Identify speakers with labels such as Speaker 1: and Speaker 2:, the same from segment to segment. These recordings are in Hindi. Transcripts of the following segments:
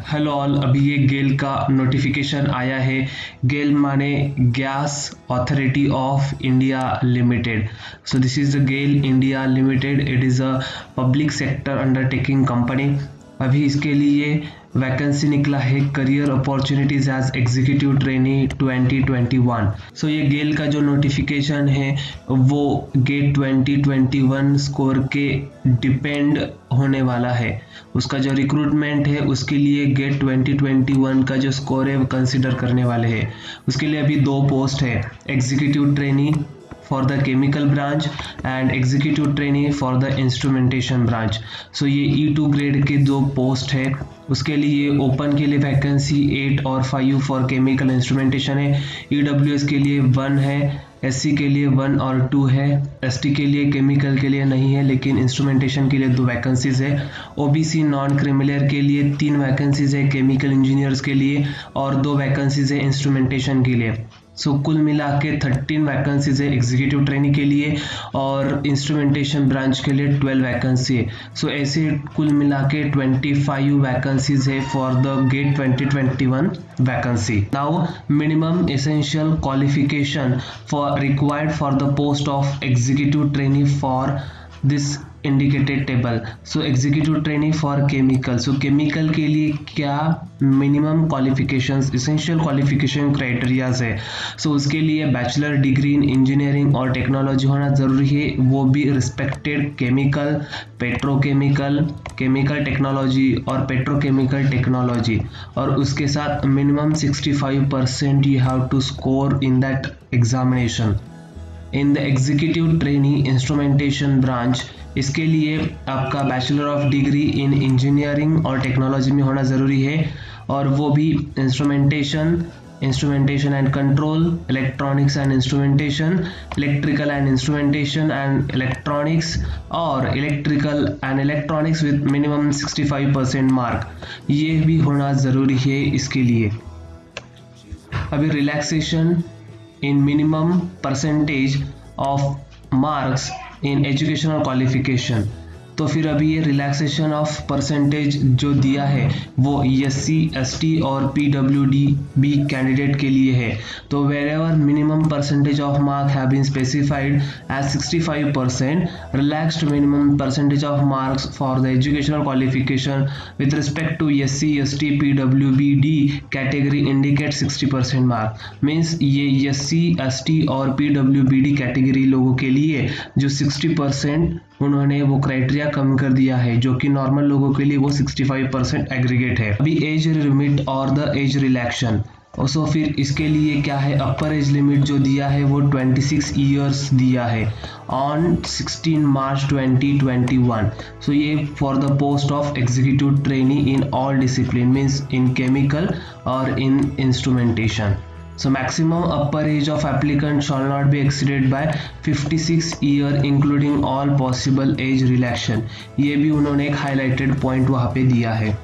Speaker 1: हेलो ऑल, अभी ये गेल का नोटिफिकेशन आया है। गेल माने gas authority of India limited. So this is the GAIL India limited. It is a public sector undertaking company. अभी इसके लिए वैकेंसी निकला है career opportunities as executive trainee 2021। So ये गेल का जो नोटिफिकेशन है वो गेट 2021 स्कोर के डिपेंड होने वाला है। उसका जो रिक्रूटमेंट है उसके लिए गेट 2021 का जो स्कोर है वो कंसिडर करने वाले हैं। उसके लिए अभी 2 पोस्ट है, executive trainee for the chemical branch and executive trainee for the instrumentation branch. So ये E2 ग्रेड के 2 पोस्ट है। उसके लिए ओपन के लिए वैकेंसी 8 और 5 फॉर केमिकल इंस्ट्रूमेंटेशन है। EWS के लिए 1 है, SC के लिए 1 और 2 है, ST के लिए केमिकल के लिए नहीं है लेकिन इंस्ट्रूमेंटेशन के लिए 2 वैकेंसीज है। OBC नॉन क्रिमिनल के लिए 3 वैकेंसीज है, केमिकल इंजीनियर्स के लिए और 2 वैकेंसीज है इंस्ट्रूमेंटेशन के लिए। सो कुल मिला के 13 वैकेंसीज है एग्जीक्यूटिव ट्रेनी के लिए और इंस्ट्रूमेंटेशन ब्रांच के लिए 12 वैकेंसी है। सो ऐसे कुल मिला के 25 वैकेंसीज है for the GATE 2021 vacancy. Now minimum essential qualification for required for the post of executive trainee for this indicated table. So executive trainee for chemical. So chemical के लिए क्या minimum qualifications, essential qualification criterias है। सो उसके लिए बैचलर डिग्री इन इंजीनियरिंग और टेक्नोलॉजी होना ज़रूरी है, वो भी respected chemical, petrochemical, chemical technology और पेट्रोकेमिकल टेक्नोलॉजी। और उसके साथ minimum 65% you have to score in that examination in the executive trainee instrumentation branch. इसके लिए आपका bachelor of degree in engineering और टेक्नोलॉजी में होना ज़रूरी है और वो भी instrumentation and control, electronics and instrumentation, electrical and instrumentation and electronics और electrical and electronics with minimum 65% marks, ये भी होना ज़रूरी है इसके लिए। अभी relaxation in minimum percentage of marks in educational qualification। तो फिर अभी ये रिलैक्सेशन ऑफ परसेंटेज जो दिया है वो SC, ST और PWD कैंडिडेट के लिए है। तो wherever minimum percentage of mark have been specified as 65%, relaxed minimum percentage of marks for the educational qualification with respect to SC, ST, PWD category indicate 60% mark। Means ये SC, ST और PWD कैटेगरी लोगों के लिए जो 60% उन्होंने वो क्राइटेरिया कम कर दिया है, जो कि नॉर्मल लोगों के लिए वो 65% एग्रीगेट है। अभी एज लिमिट और द एज रिलैक्शन। सो फिर इसके लिए क्या है, अपर एज लिमिट जो दिया है वो 26 ईयर्स दिया है ऑन 16 मार्च 2021। सो ये for the post of executive trainee in all discipline, means in chemical और इन instrumentation. So maximum upper age of applicant shall not be exceeded by 56 year including all possible age relaxation। ये भी उन्होंने एक हाईलाइटेड पॉइंट वहाँ पे दिया है।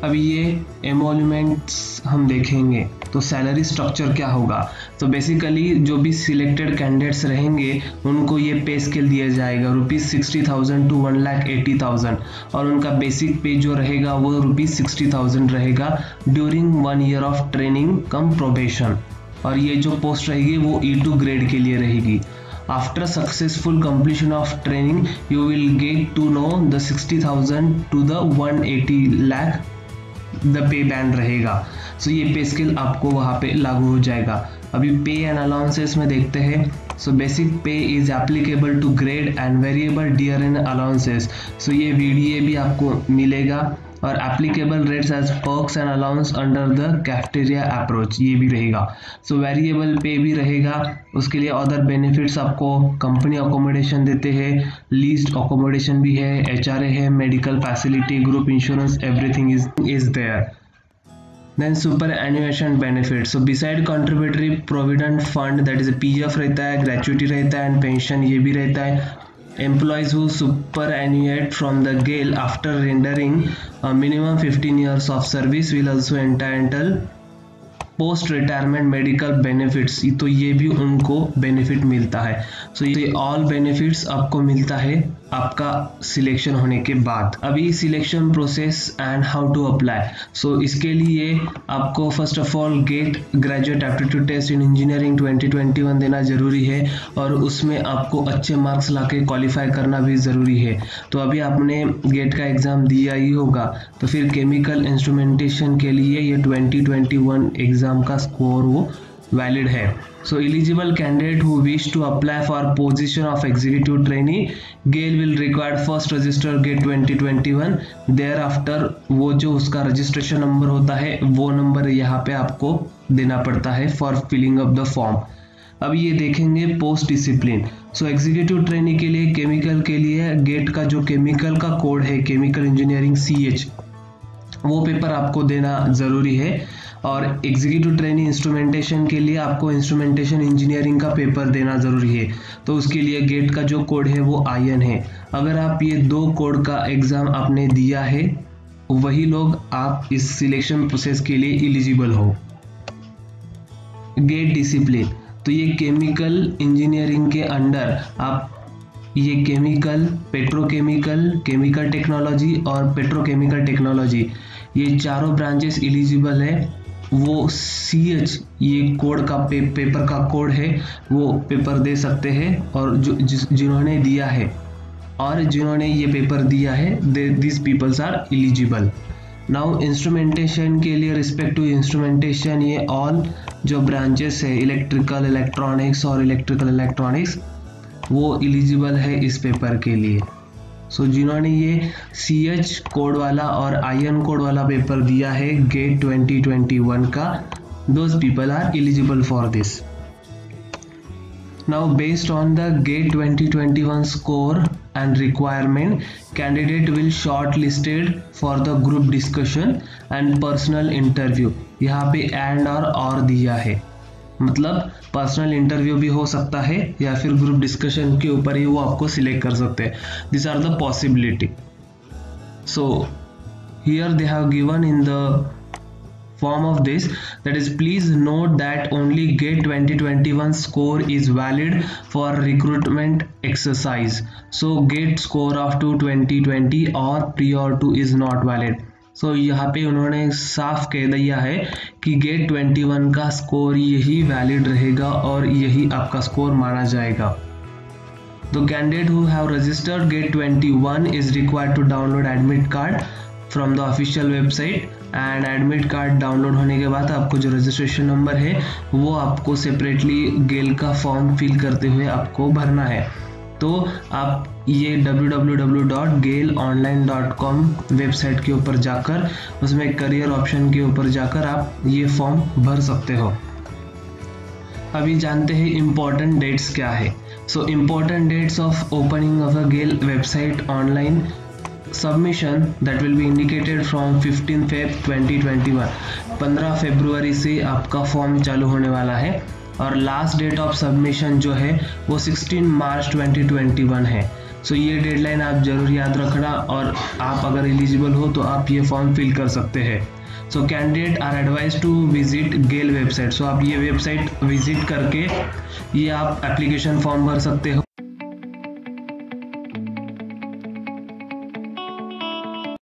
Speaker 1: अभी ये एमोल्यूमेंट्स हम देखेंगे तो सैलरी स्ट्रक्चर क्या होगा। तो बेसिकली जो भी सिलेक्टेड कैंडिडेट्स रहेंगे उनको ये पे स्केल दिया जाएगा ₹60,000 to 1,80,000 और उनका बेसिक पे जो रहेगा वो ₹60,000 रहेगा during 1 year of training come probation. और ये जो पोस्ट रहेगी वो E2 ग्रेड के लिए रहेगी। After successful completion of training, you will get to know the 60,000 to the 180 lakh the pay band रहेगा। सो ये पे स्केल आपको वहाँ पे लागू हो जाएगा। अभी पे एंड अलाउंसेस में देखते हैं। So basic pay is applicable to grade and variable dear and allowances. So ये VDA भी आपको मिलेगा और applicable rates as perks and allowance under the cafeteria approach, ये भी रहेगा। सो वेरिएबल पे भी रहेगा। उसके लिए अदर बेनिफिट्स आपको कंपनी अकोमोडेशन देते हैं, लीज्ड अकोमोडेशन भी है, HRA है, medical facility, group insurance, everything is there. Then super annuation benefit. So beside contributory provident fund that is PF रहता है, ग्रेचुइटी रहता है एंड पेंशन ये भी रहता है। Employees who superannuate from the GAIL after rendering a minimum 15 years of service will also entitle post retirement medical benefits, तो ये भी उनको बेनिफिट मिलता है। सो ये ऑल बेनिफिट्स आपको मिलता है आपका सिलेक्शन होने के बाद। अभी selection process and how to apply. So इसके लिए आपको first of all GATE graduate aptitude test in engineering 2021 देना जरूरी है और उसमें आपको अच्छे मार्क्स लाके क्वालिफाई करना भी ज़रूरी है। तो अभी आपने गेट का एग्ज़ाम दिया ही होगा, तो फिर केमिकल इंस्ट्रूमेंटेशन के लिए ये 2021 एग्ज़ाम का स्कोर वो वैलिड है। So eligible candidate who wish to apply for position of executive trainee, GAIL will require first register GATE 2021, thereafter वो जो उसका रजिस्ट्रेशन नंबर होता है वो नंबर यहाँ पे आपको देना पड़ता है for filling up the form. अब ये देखेंगे post discipline. So executive trainee के लिए केमिकल के लिए गेट का जो केमिकल का कोड है केमिकल इंजीनियरिंग CH, वो पेपर आपको देना ज़रूरी है। और एग्जीक्यूटिव ट्रेनी इंस्ट्रूमेंटेशन के लिए आपको इंस्ट्रूमेंटेशन इंजीनियरिंग का पेपर देना ज़रूरी है, तो उसके लिए गेट का जो कोड है वो IN है। अगर आप ये 2 कोड का एग्ज़ाम आपने दिया है वही लोग आप इस सिलेक्शन प्रोसेस के लिए एलिजिबल हो। गेट डिसिप्लिन, तो ये केमिकल इंजीनियरिंग के अंडर आप ये केमिकल, पेट्रोकेमिकल, केमिकल टेक्नोलॉजी और पेट्रोकेमिकल टेक्नोलॉजी, ये चारों ब्रांचेस एलिजिबल है। वो CH ये कोड का पेपर का कोड है वो पेपर दे सकते हैं, और जिन्होंने दिया है और जिन्होंने ये पेपर दिया है this peoples are eligible. Now instrumentation के लिए रिस्पेक्ट टू इंस्ट्रूमेंटेशन, ये ऑल जो ब्रांचेस है इलेक्ट्रिकल, इलेक्ट्रॉनिक्स और इलेक्ट्रिकल इलेक्ट्रॉनिक्स वो एलिजिबल है इस पेपर के लिए। सो जिन्होंने ये CH कोड वाला और IN कोड वाला पेपर दिया है गेट 2021 का, those people are eligible for this. Now based on the GATE 2021 score and requirement, candidate will shortlisted for the group discussion and personal interview. यहाँ पे एंड और दिया है, मतलब पर्सनल इंटरव्यू भी हो सकता है या फिर ग्रुप डिस्कशन के ऊपर ही वो आपको सिलेक्ट कर सकते हैं। This are the possibility. So here they have given in the form of this, that is please note that only GATE 2021 score is valid for recruitment exercise, so GATE score of 2020 or prior to is not valid। सो यहाँ पे उन्होंने साफ कह दिया है कि गेट 21 का स्कोर यही वैलिड रहेगा और यही आपका स्कोर माना जाएगा। The candidate who have registered GATE 21 is required to download admit card from the official website, and admit card download होने के बाद आपको जो रजिस्ट्रेशन नंबर है वो आपको सेपरेटली गेल का फॉर्म फिल करते हुए आपको भरना है। तो आप ये www.gailonline.com वेबसाइट के ऊपर जाकर उसमें करियर ऑप्शन के ऊपर जाकर आप ये फॉर्म भर सकते हो। अभी जानते हैं इम्पोर्टेंट डेट्स क्या है। So important dates of opening of a GAIL website online submission that will be indicated from 15 Feb 2021। 15 फरवरी से आपका फॉर्म चालू होने वाला है और लास्ट डेट ऑफ सबमिशन जो है वो 16 मार्च 2021 है। सो ये डेडलाइन आप जरूर याद रखना, और आप अगर एलिजिबल हो तो आप ये फॉर्म फिल कर सकते हैं। So candidate are advise to visit GAIL website. So आप ये वेबसाइट विजिट करके ये आप एप्लीकेशन फॉर्म भर सकते हो।